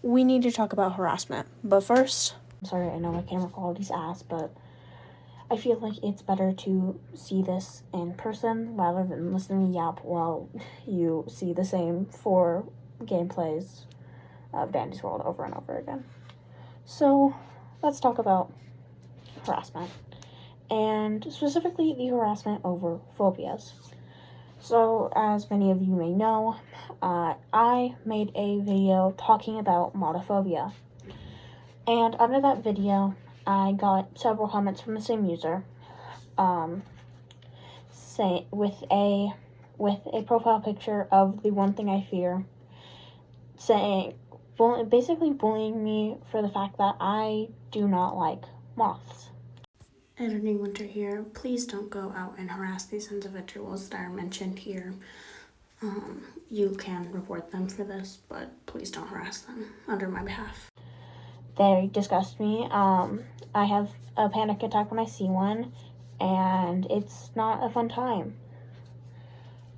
we need to talk about harassment. But first, I'm sorry, I know my camera quality's ass, but I feel like it's better to see this in person rather than listening to yap while you see the same 4 gameplays of Dandy's World over and over again. So, let's talk about harassment, and specifically the harassment over phobias. So, as many of you may know, I made a video talking about monophobia, and under that video, I got several comments from the same user, with a profile picture of the one thing I fear, basically bullying me for the fact that I do not like moths. Editing Winter here. Please don't go out and harass these individuals that are mentioned here. You can report them for this, but please don't harass them under my behalf. They disgust me. I have a panic attack when I see one, and it's not a fun time.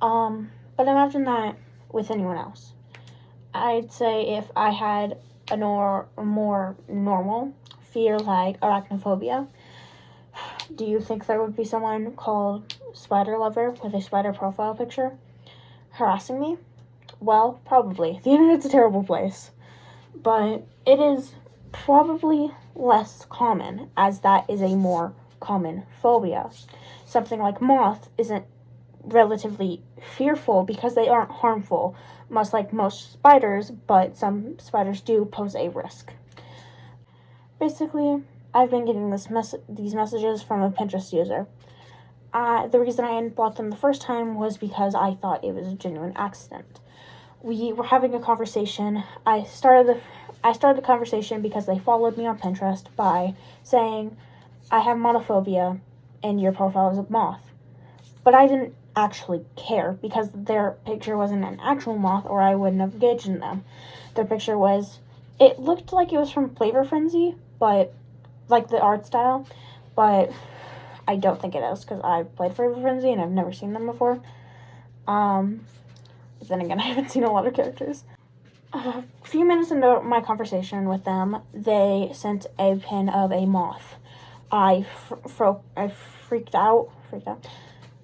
But imagine that with anyone else. I'd say if I had a more normal fear like arachnophobia, do you think there would be someone called Spider Lover with a spider profile picture harassing me? Well, probably. The internet's a terrible place. But it is probably less common, as that is a more common phobia. Something like moth isn't relatively fearful because they aren't harmful, much like most spiders, but some spiders do pose a risk. Basically, I've been getting these messages from a Pinterest user. The reason I unblocked them the first time was because I thought it was a genuine accident. We were having a conversation. I started the conversation because they followed me on Pinterest by saying, I have monophobia and your profile is a moth. But I didn't actually care because their picture wasn't an actual moth or I wouldn't have engaged in them. Their picture it looked like it was from Flavor Frenzy, but like the art style, but I don't think it is because I've played Flavor Frenzy and I've never seen them before. But then again, I haven't seen a lot of characters. A few minutes into my conversation with them, they sent a pin of a moth. I freaked out.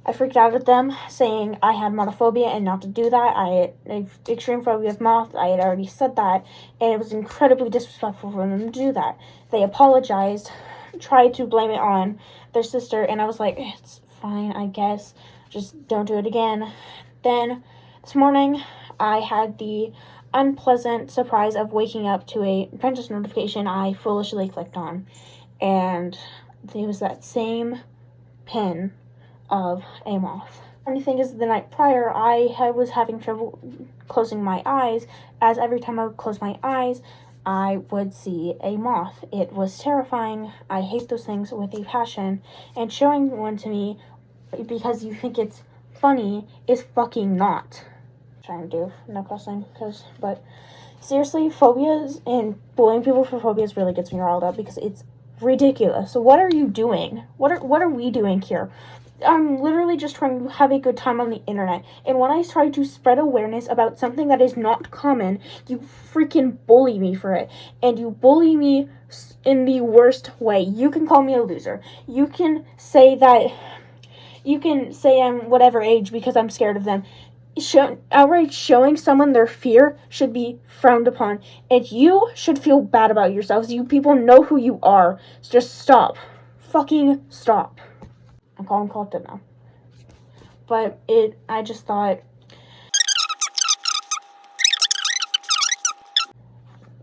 I freaked out at them, saying I had monophobia and not to do that. I had extreme phobia of moths. I had already said that, and it was incredibly disrespectful for them to do that. They apologized, tried to blame it on their sister, and I was like, it's fine, I guess. Just don't do it again. Then, this morning, I had the unpleasant surprise of waking up to a Pinterest notification I foolishly clicked on, and it was that same pin of a moth. The funny thing is, the night prior, I was having trouble closing my eyes, as every time I would close my eyes, I would see a moth. It was terrifying. I hate those things with a passion, and showing one to me because you think it's funny is fucking not. I'm trying to do no cussing, but seriously, phobias and bullying people for phobias really gets me riled up because it's ridiculous. So what are you doing? What are we doing here? I'm literally just trying to have a good time on the internet, and when I try to spread awareness about something that is not common, you freaking bully me for it, and you bully me in the worst way. You can call me a loser. You can say I'm whatever age because I'm scared of them. Outright showing someone their fear should be frowned upon, and you should feel bad about yourselves. You people know who you are. So just stop. Fucking stop. I'm calling collected now. But I just thought,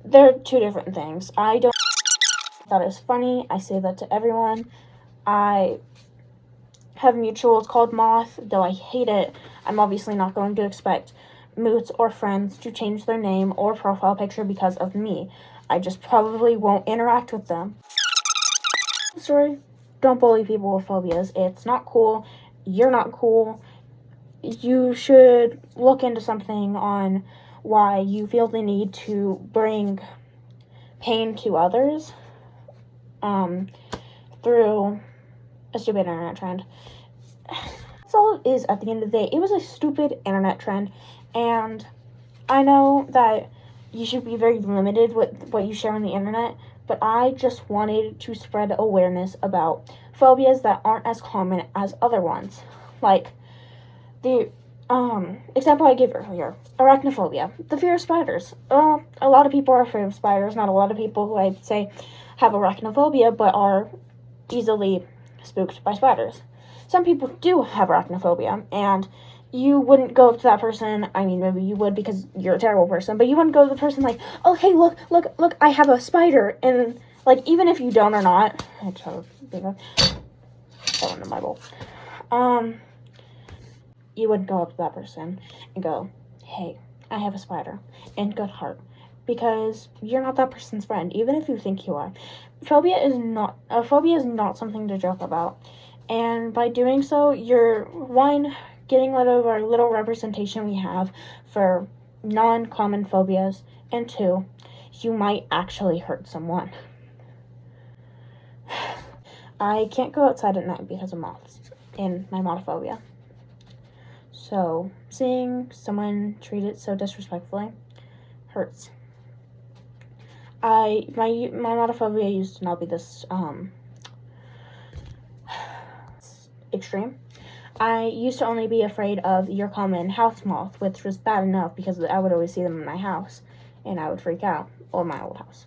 they're two different things. I thought it was funny. I say that to everyone. I have mutuals called Moth, though I hate it. I'm obviously not going to expect moots or friends to change their name or profile picture because of me. I just probably won't interact with them. Sorry. Don't bully people with phobias. It's not cool. You're not cool. You should look into something on why you feel the need to bring pain to others through a stupid internet trend. That's all it is at the end of the day. It was a stupid internet trend, and I know that you should be very limited with what you share on the internet, but I just wanted to spread awareness about phobias that aren't as common as other ones. Like the example I gave earlier, arachnophobia, the fear of spiders. A lot of people are afraid of spiders. Not a lot of people who I'd say have arachnophobia, but are easily spooked by spiders. Some people do have arachnophobia, and you wouldn't go up to that person. I mean, maybe you would because you're a terrible person, but you wouldn't go to the person like, oh, hey, look, I have a spider. And, like, even if you don't or not, I just have a big one. That one in my bowl. You wouldn't go up to that person and go, hey, I have a spider, in good heart, because you're not that person's friend, even if you think you are. Phobia is not something to joke about, and by doing so, you're, one, getting rid of our little representation we have for non-common phobias, and two, you might actually hurt someone. I can't go outside at night because of moths and my monophobia. So, seeing someone treat it so disrespectfully hurts. My monophobia used to not be this extreme. I used to only be afraid of your common house moth, which was bad enough because I would always see them in my house, and I would freak out, or my old house.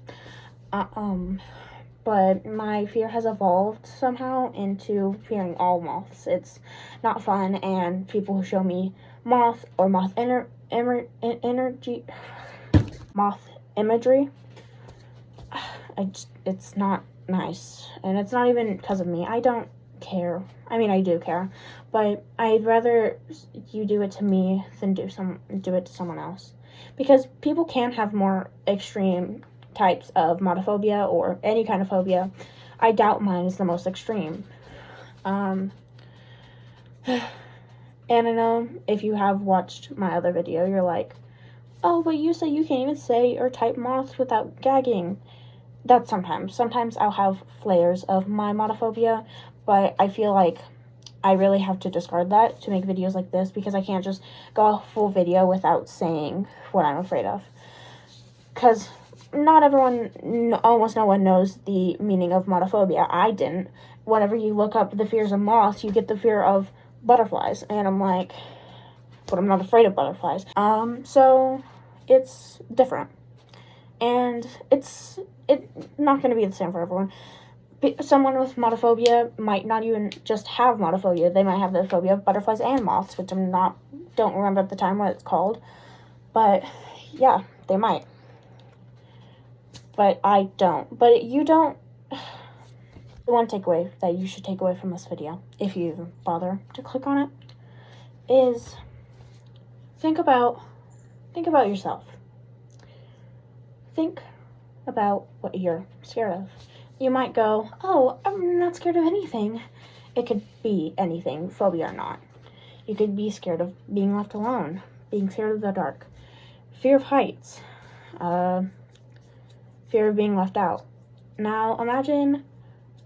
But my fear has evolved somehow into fearing all moths. It's not fun, and people who show me moth or moth imagery, it's not nice, and it's not even because of me. I don't care. I mean, I do care, but I'd rather you do it to me than do it to someone else, because people can have more extreme types of monophobia or any kind of phobia. I doubt mine is the most extreme. And I know if you have watched my other video, you're like, oh, but you say you can't even say or type moth without gagging. That's sometimes I'll have flares of my monophobia, but I feel like I really have to discard that to make videos like this, because I can't just go a full video without saying what I'm afraid of, because almost no one knows the meaning of monophobia. I didn't. Whenever you look up the fears of moths, you get the fear of butterflies, and I'm like, but I'm not afraid of butterflies. So it's different, and it's not going to be the same for everyone. Someone with monophobia might not even just have monophobia. They might have the phobia of butterflies and moths, which don't remember at the time what it's called, but yeah, they might. But I don't. But you don't. The one takeaway that you should take away from this video, if you even bother to click on it, is think about yourself. Think about what you're scared of. You might go, oh, I'm not scared of anything. It could be anything, phobia or not. You could be scared of being left alone, being scared of the dark, fear of heights, fear of being left out. Now, imagine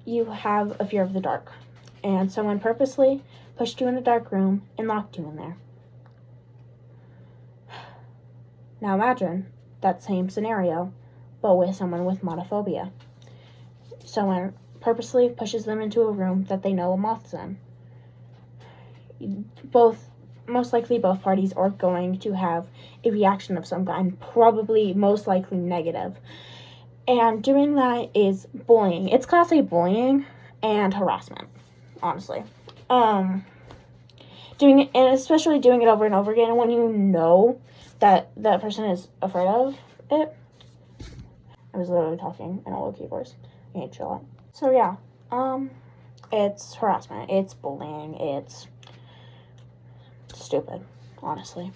you have a fear of the dark, and someone purposely pushed you in a dark room and locked you in there. Now imagine that same scenario, but with someone with monophobia. Someone purposely pushes them into a room that they know a moth's in. Most likely both parties are going to have a reaction of some kind, probably most likely negative. And doing that is bullying. It's class A bullying and harassment, honestly. Doing it, and especially doing it over and over again when you know that that person is afraid of it. I was literally talking in a low-key voice. I need to chill out. So yeah, it's harassment, it's bullying, it's stupid, honestly.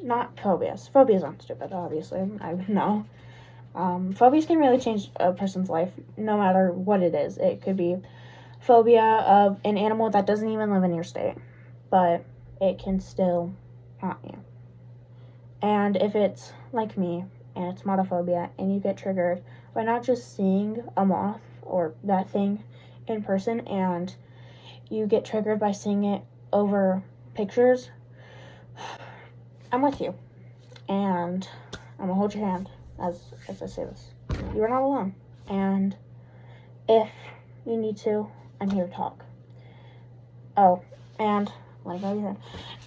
Not phobias. Phobias aren't stupid, obviously. I know. Phobias can really change a person's life, no matter what it is. It could be phobia of an animal that doesn't even live in your state, but it can still haunt you. And if it's like me, and it's monophobia, and you get triggered by not just seeing a moth or that thing in person, and you get triggered by seeing it over pictures, I'm with you. And I'm gonna hold your hand as I say this. You are not alone. And if you need to, I'm here to talk. Oh, and let go of your hand.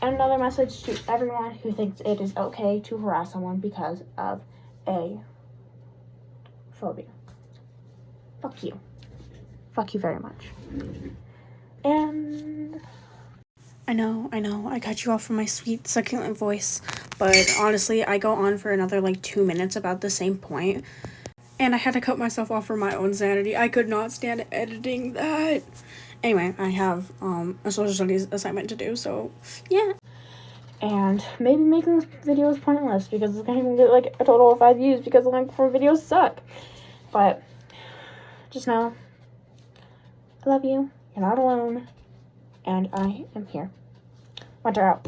And another message to everyone who thinks it is okay to harass someone because of a phobia. Fuck you. Fuck you very much. And I know, I cut you off from my sweet, succulent voice, but honestly, I go on for another, 2 minutes about the same point, and I had to cut myself off for my own sanity. I could not stand editing that. Anyway, I have, a social studies assignment to do, so, yeah. And maybe making this video is pointless, because it's gonna get, a total of 5 views, because the length for videos suck. But, just know, I love you, you're not alone, and I am here. Winter out.